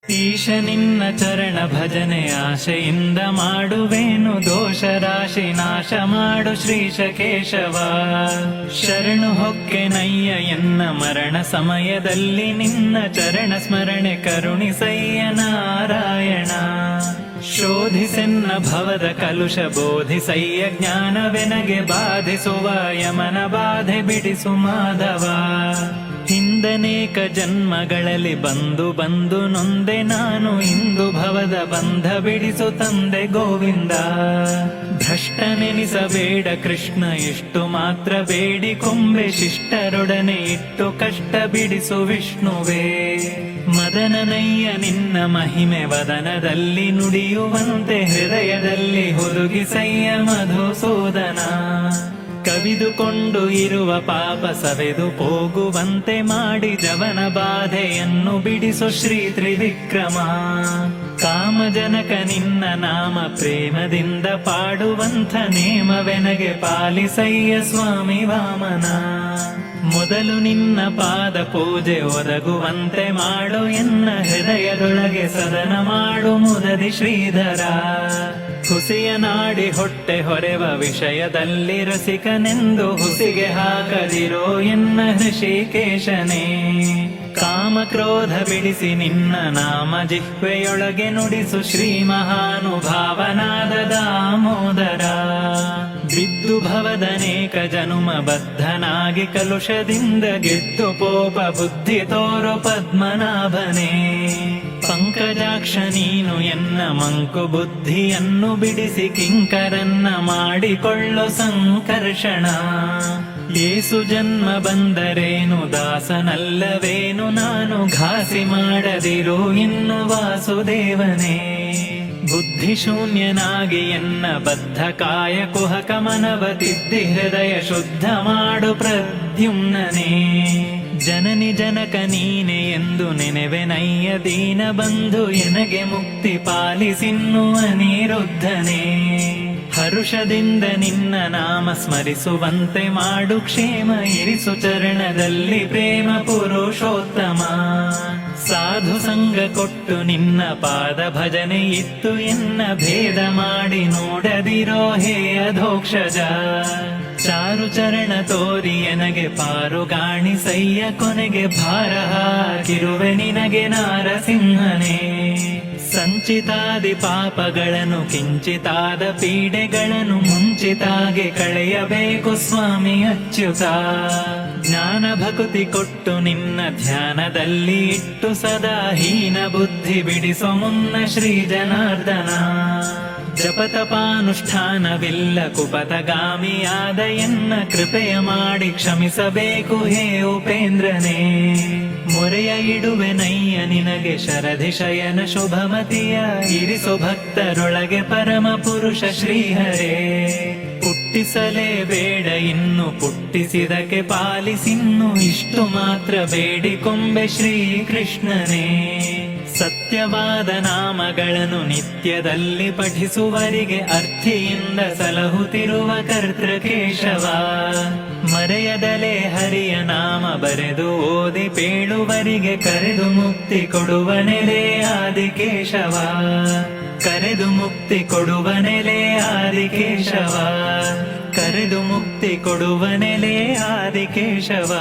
ಈಶ ನಿನ್ನ ಚರಣ ಭಜನೆ ಆಶೆಯಿಂದ ಮಾಡುವೇನು, ದೋಷ ರಾಶಿ ನಾಶ ಮಾಡು ಶ್ರೀಶ ಕೇಶವ. ಶರಣು ಹೊಕ್ಕೆನಯ್ಯ ಎನ್ನ ಮರಣ ಸಮಯದಲ್ಲಿ, ನಿನ್ನ ಚರಣ ಸ್ಮರಣೆ ಕರುಣಿಸಯ್ಯ ನಾರಾಯಣ. ಶೋಧಿಸೆನ್ನ ಭವದ ಕಲುಷ ಬೋಧಿಸಯ್ಯ, ಜ್ಞಾನವೆನಗೆ ಬಾಧಿಸುವ ಯಮನ ಬಾಧೆ ಬಿಡಿಸು ಮಾಧವ. ಹಿಂದನೇಕ ಜನ್ಮಗಳಲ್ಲಿ ಬಂದು ಬಂದು ನೊಂದೆ ನಾನು, ಇಂದು ಭವದ ಬಂಧ ಬಿಡಿಸು ತಂದೆ ಗೋವಿಂದ. ಭ್ರಷ್ಟನೆನಿಸಬೇಡ ಕೃಷ್ಣ ಇಷ್ಟು ಮಾತ್ರ ಬೇಡಿಕೊಂಬೆ, ಶಿಷ್ಟರೊಡನೆ ಇಟ್ಟು ಕಷ್ಟ ಬಿಡಿಸು ವಿಷ್ಣುವೇ. ಮದನನಯ್ಯ ನಿನ್ನ ಮಹಿಮೆ ವದನದಲ್ಲಿ ನುಡಿಯುವಂತೆ, ಹೃದಯದಲ್ಲಿ ಹುದುಗಿಸಯ್ಯ ಮಧುಸೂದನ. ಕವಿದುಕೊಂಡು ಇರುವ ಪಾಪ ಸವೆದು ಹೋಗುವಂತೆ ಮಾಡಿ, ಜವನ ಬಾಧೆಯನ್ನು ಬಿಡಿಸು ಶ್ರೀ ತ್ರಿವಿಕ್ರಮ. ಕಾಮಜನಕ ನಿನ್ನ ನಾಮ ಪ್ರೇಮದಿಂದ ಪಾಡುವಂಥ, ನೇಮವೆನಗೆ ಪಾಲಿಸಯ್ಯ ಸ್ವಾಮಿ ವಾಮನ. ಮೊದಲು ನಿನ್ನ ಪಾದ ಪೂಜೆ ಒದಗುವಂತೆ ಮಾಡು, ಎನ್ನ ಹೃದಯದೊಳಗೆ ಸದನ ಮಾಡು ಮುದದಿ ಶ್ರೀಧರ. ಹುಸಿಯ ನಾಡಿ ಹೊಟ್ಟೆ ಹೊರೆವ ವಿಷಯದಲ್ಲಿ ರಸಿಕನೆಂದು, ಹುಸಿಗೆ ಹಾಕದಿರೋ ಎನ್ನ ಹೃಷಿಕೇಶನೇ. ಕಾಮ ಕ್ರೋಧ ಬಿಡಿಸಿ ನಿನ್ನ ನಾಮ ಜಿಹ್ವೆಯೊಳಗೆ ನುಡಿಸು, ಶ್ರೀ ಮಹಾನುಭಾವನಾದ ದಾಮೋದರ. ಬಿದ್ದು ಭವದನೇಕ ಜನುಮ ಬದ್ಧನಾಗಿ ಕಲುಷದಿಂದ, ಗೆದ್ದು ಪೋಪ ಬುದ್ಧಿ ತೋರು ಪದ್ಮನಾಭನೇ. ಪಂಕಜಾಕ್ಷ ನೀನು ಎನ್ನ ಮಂಕು ಬುದ್ಧಿಯನ್ನು ಬಿಡಿಸಿ, ಕಿಂಕರನ್ನ ಮಾಡಿಕೊಳ್ಳು ಸಂಕರ್ಷಣ. ಏಸು ಜನ್ಮ ಬಂದರೇನು ದಾಸನಲ್ಲವೇನು ನಾನು, ಘಾಸಿ ಮಾಡದಿರು ಇನ್ನು ವಾಸುದೇವನೇ. ಬುದ್ಧಿ ಶೂನ್ಯನಾಗಿ ಎನ್ನ ಬದ್ಧ ಕಾಯ ಕುಹಕ ಮನವ ತಿದ್ದಿ, ಹೃದಯ ಶುದ್ಧ ಮಾಡು ಪ್ರದ್ಯುಮ್ನನೇ. ಜನನಿ ಜನಕ ನೀನೆ ಎಂದು ನೆನೆವೆನಯ್ಯ ದೀನ ಬಂಧು, ಎನಗೆ ಮುಕ್ತಿ ಪಾಲಿಸಿನ್ನು ಅನಿರುದ್ಧನೇ. ಹರುಷದಿಂದ ನಿನ್ನ ನಾಮ ಸ್ಮರಿಸುವಂತೆ ಮಾಡು, ಕ್ಷೇಮ ಇರಿಸು ಚರಣದಲ್ಲಿ ಪ್ರೇಮ ಪುರುಷೋತ್ತಮ. ಸಾಧು ಸಂಗ ಕೊಟ್ಟು ನಿನ್ನ ಪಾದ ಭಜನೆ ಇತ್ತು, ಎನ್ನ ಭೇದ ಮಾಡಿ ನೋಡದಿರೋ ಹೇ ಅಧೋಕ್ಷಜ. ಚಾರು ಚರಣ ತೋರಿ ಎನಗೆ ಪಾರುಗಾಣಿಸಯ್ಯ, ಕೊನೆಗೆ ಭಾರ ಹಾಕಿರುವೆ ನಿನಗೆ ನಾರಸಿಂಹನೇ. ಸಂಚಿತಾದಿ ಪಾಪಗಳನ್ನು ಕಿಂಚಿತಾದ ಪೀಡೆಗಳನ್ನು ಮುಂಚಿತಾಗೆ ಕಳೆಯಬೇಕು ಸ್ವಾಮಿ ಅಚ್ಯುತ. ಜ್ಞಾನ ಭಕ್ತಿ ಕೊಟ್ಟು ನಿನ್ನ ಧ್ಯಾನದಲ್ಲಿ ಇಟ್ಟು, ಸದಾ ಹೀನ ಬುದ್ಧಿ ಬಿಡಿಸೋ ಮುನ್ನ ಶ್ರೀ ಜನಾರ್ದನ. ಜಪತಪಾನುಷ್ಠಾನವಿಲ್ಲ ಕುಪತಗಾಮಿಯಾದ ಎನ್ನ, ಕೃಪೆಯ ಮಾಡಿ ಕ್ಷಮಿಸಬೇಕು ಹೇ ಉಪೇಂದ್ರನೇ. ಮೊರೆಯ ಇಡುವೆ ನಯ್ಯ ನಿನಗೆ ಶರಧಿಶಯನ ಶುಭಮತಿಯ, ಇರಿಸು ಭಕ್ತರೊಳಗೆ ಪರಮ ಪುರುಷ ಶ್ರೀಹರೇ. ಪುಟ್ಟಿಸಲೇಬೇಡ ಇನ್ನು ಪುಟ್ಟಿಸಿದಕ್ಕೆ ಪಾಲಿಸಿನ್ನು, ಇಷ್ಟು ಮಾತ್ರ ಬೇಡಿಕೊಂಬೆ ಶ್ರೀ ಕೃಷ್ಣನೇ. ಸತ್ಯವಾದ ನಾಮಗಳನ್ನು ನಿತ್ಯದಲ್ಲಿ ಪಠಿಸುವರಿಗೆ, ಅರ್ಥಿಯಿಂದ ಸಲಹುತ್ತಿರುವ ಕರ್ತೃಕೇಶವ. ಮರೆಯದಲೇ ಹರಿಯ ನಾಮ ಬರೆದು ಓದಿ ಪೇಳುವರಿಗೆ, ಕರೆದು ಮುಕ್ತಿ ಕೊಡುವ ನೆಲೆ ಆದಿಕೇಶವ. ಕರೆದು ಮುಕ್ತಿ ಕೊಡುವ ನೆಲೆ ಆದಿಕೇಶವ. ಕರೆದು ಮುಕ್ತಿ ಕೊಡುವ ನೆಲೆ ಆದಿಕೇಶವ.